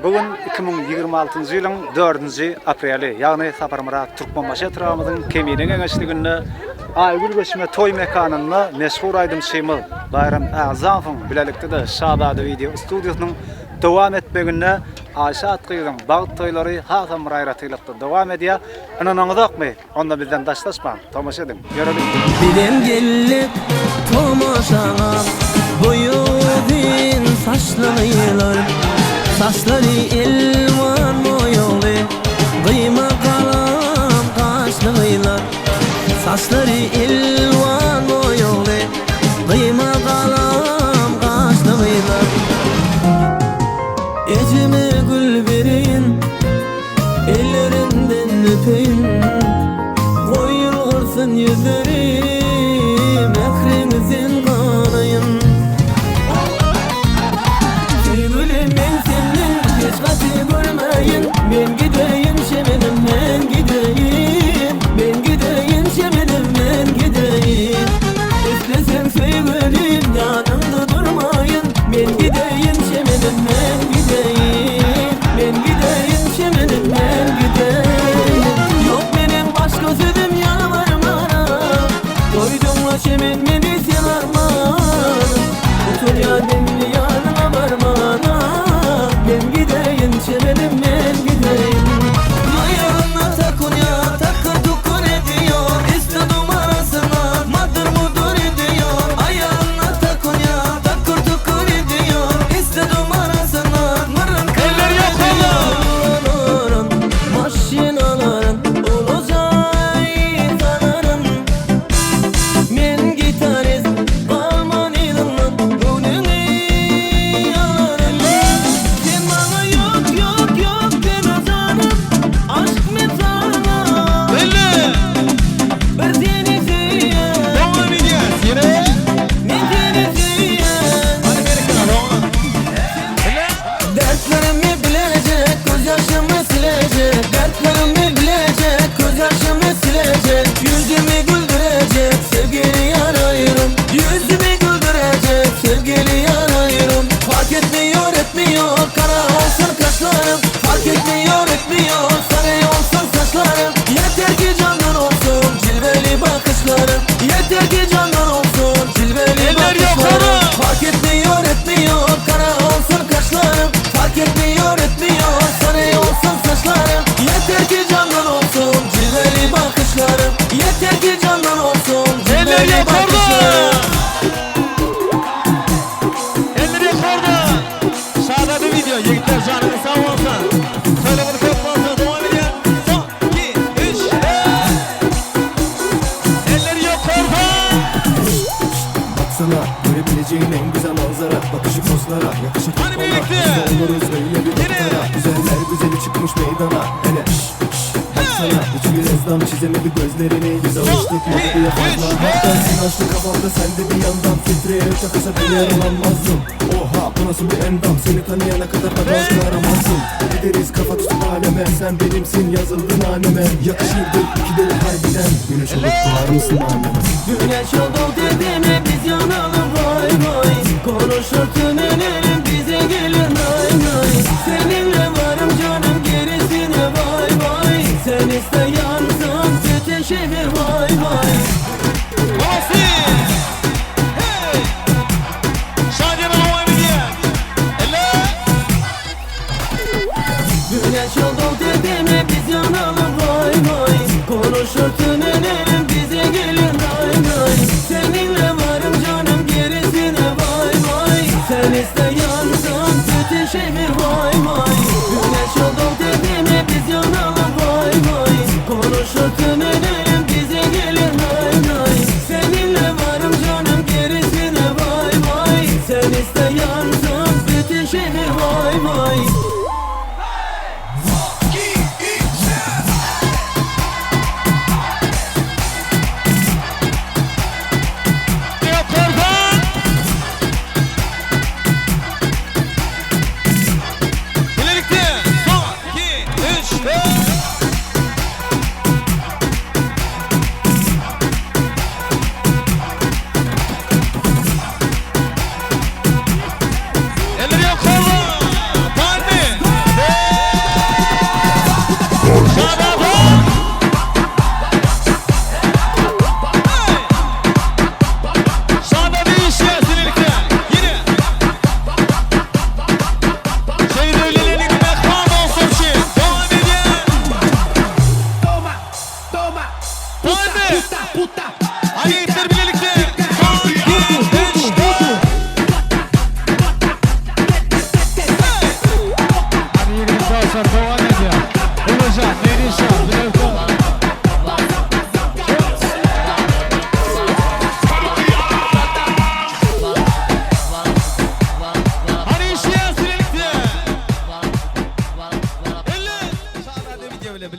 Bugün 2026 yılın 4 apreli, yani Saparmara Türkmenbaşı Tramı'nın keminin eňeşli gününe Aygül Göçme toy mekanında meşhur Aydın Şeýmil Bayram Azamyň bilelikde de Şabady video studiosynyň dowam etmegine Aşa atgylyň bagyt toýlary hasam raýratylykda dowam edýär. Ananyňyzakmy? Onda bizden daşlaşma. Tomaşa edin. Görelim. Bilen gelip tomaşaňa boýudyn saçlarylar. Saçları elvan moyoli, kıyma kalam kaşlıylar. Saçları elvan moyoli, kıyma kalam kaşlıylar. Ecime gül verin, ellerinden öpeyin. Koyulursun yüzlerim, ekrinizin kanayın. Ben gideyim şemenim, ben gideyim. Ben gideyim şemenim, ben gideyim. İstesen sevgilim, yanımda durmayın. Ben gideyim şemenim, ben gideyim. Ben gideyim şemenim, ben gideyim. Yok benim başka sözüm yalvarmana. Koydumla şemen beni sevarmana. Otur ya benimle yanıma varmana. Ben gideyim şemenim, ben gideyim. Ayağına takunya, takır tukur ediyor. İstedim arasına, madır mudur ediyor. Ayağına takunya, takır tukur ediyor. İstedim arasına, mırın kırın ediyor. Maşinaların olacak sanırım. Men gitarist, balman ilanın önüne alırım. Sen bana yok deme canım, aşk mezarına. Bir seni seven, men seni seven. Dertlerimi bilecek, göz yaşımı silecek. Dertlerimi bilecek, göz yaşımı silecek. Yüzümü güldürecek, sevgili yarayırım. Yüzümü güldürecek, sevgili yarayırım. Fark etmiyor kara olsun kaşlarım. Fark etmiyor sarı olsun saçlarım. Yeter ki candan olsun cilveli bakışlarım. Yeter ki candan olsun cilveli bakışlarım. Fark etmiyor kara olsun kaşlarım. Fark etmiyor sarı olsun saçlarım. Yeter ki candan olsun cilveli bakışlarım. Yeter ki candan olsun cilveli bakışlarım. Elleri yukarıda. Sağda bir video. Yigitler canını sağ olsun. Söyle bunu çok fazla devam ediyor. Son, 2, 3, elleri yukarıda. Baksana görebileceğin en güzel manzara. Bakışı pozlara yakışır Hani futbola. birlikte? Biz de oluruz böyle bir noktada. Güzeller güzeli çıkmış meydana. Hele baksana hiç bir ezdan çizemedi gözlerini. Biz alıştık mutluluğa fazla. Hatta sen açtın kafamda, sen de bir yandan filtreye çakasa bile yaranmazdım. Oha bu nasıl bir endam, seni tanıyana kadar da başka aramazsın. Gideriz kafa tutup aleme, sen benimsin yazıldın haneme. Yakışırdık iki deli harbiden, güneş olup doğar mısın anneme? Güneş oldu dediğime biz yanalım vay vay. Konuşur tünelim bize gelin vay vay. Seninle varım canım gerisine vay vay. Sen iste yansın bütün şehir vay vay. Olsun. Hey. Şadiye'ne devam ediyor. Eller. Güneş oldu dediğime biz yanalım vay vay. Konuşur tünelim bize gelin vay vay. Seninle varım canım gerisine vay vay. Sen iste yansın bütün şehir vay vay. Güneş oldu dediğime biz yanalım vay vay. Konuşur tünelim bize gelin vay vay. Seninle varım canım gerisine vay vay. Sen iste yansın bütün şehir vay vay. Yukarıdan. İlerikte. Son, 2, 3,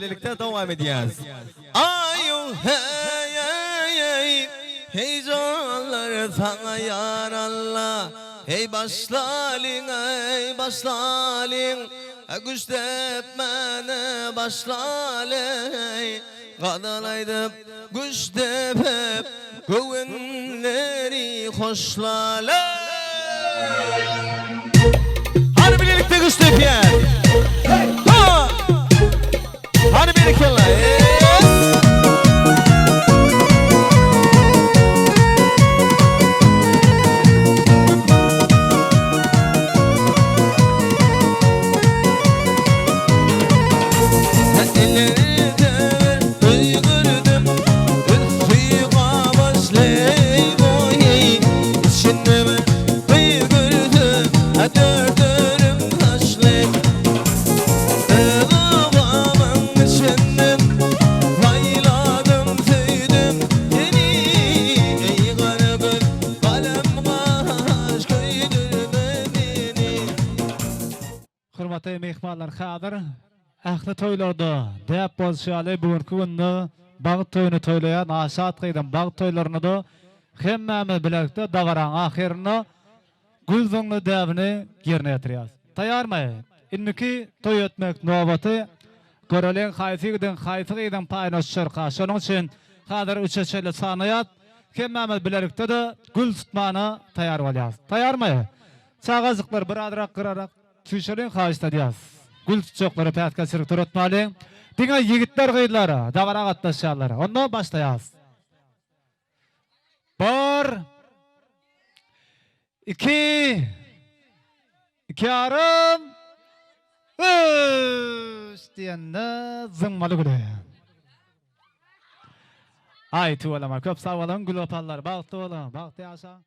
birlikte devam edeceğiz. Ayu hey hey hey heyecanlar sana yar Allah. Hey başlalin hey başlalin güçtep mene başlalin Qadalaydım güçtep hep Göğünleri hoşlalay Hadi birlikte güçtep yer Hadi birlikte Hürmetli mehmanlar hazır. Ahli toylarda dep bolşaly bugünkü günde bagyt toyuny toylayan aşat gydan bagyt toylaryny da hemmemiz birlikde davaran ahirini gülzüňli däbini gerne ýetirýäs. Taýarmy? Inniki toy etmek nobaty görelen haýsy gydan haýsy gydan paýnaşyr şonuň üçin hazır üçeçeli sanaýat hemmemiz birlikde de gül tutmany taýar bolýas. Taýarmy? Çagazyklar bir adrak gırarak tüşerin haýyşda diýäs. Gül tutjokları pätka sirk turatmaly. Diňe ýigitler gyýdylary, dawara gatnaşýarlar. Onda başlaýas. 1 2 2,5 3 diýende zıňmaly gülýär. Ay tuwalama köp sag bolan gül opallar, bagty bolan, bagty ýaşa.